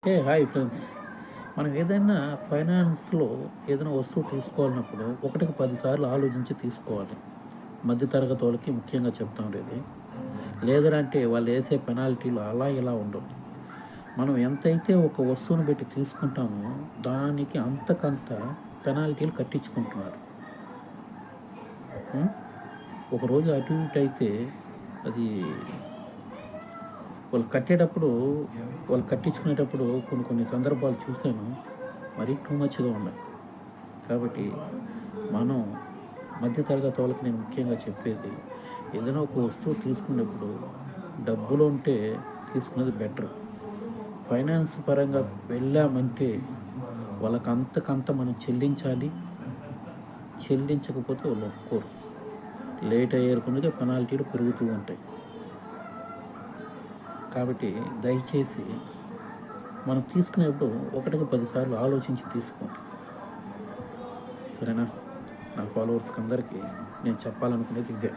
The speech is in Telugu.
Hi friends. మనం ఏదైనా ఫైనాన్స్‌లో ఏదైనా వస్తువు తీసుకోవాలన్నప్పుడు ఒకటికి 10 సార్లు ఆలోచించి తీసుకోవాలి. మధ్య తరగతోళ్ళకి ముఖ్యంగా చెప్తా ఉండేది. లేదనంటే వాళ్ళేసే పెనాల్టీలు అలా ఇలా ఉండవు. మనం ఎంతైతే ఒక వస్తువుని పెట్టి తీసుకుంటామో దానికి అంతకంత పెనాల్టీలు కట్టించుకుంటున్నారు. హ్మ్. ఒకరోజు అటు ఇటు అయితే అది వాళ్ళు కట్టించుకునేటప్పుడు కొన్ని కొన్ని సందర్భాలు చూశాను. మరీ టూ మచ్‌గా ఉన్నాయి. కాబట్టి మనం మధ్య తరగతి వాళ్ళకి నేను ముఖ్యంగా చెప్పేది, ఏదైనా ఒక వస్తువు తీసుకునేప్పుడు డబ్బులు ఉంటే తీసుకునేది బెటర్. ఫైనాన్స్ పరంగా వెళ్ళామంటే వాళ్ళకి అంతకంత మనం చెల్లించాలి. చెల్లించకపోతే వాళ్ళు ఒప్పుకోరు. లేట్ అయ్యే కొద్దిగా పెనాల్టీలు పెరుగుతూ ఉంటాయి. కాబట్టి దయచేసి మనం తీసుకునేప్పుడు ఒకటికి 10 సార్లు ఆలోచించి తీసుకోండి. సరేనా? నా ఫాలోవర్స్‌కి అందరికీ నేను చెప్పాలనుకునేది ఇదే.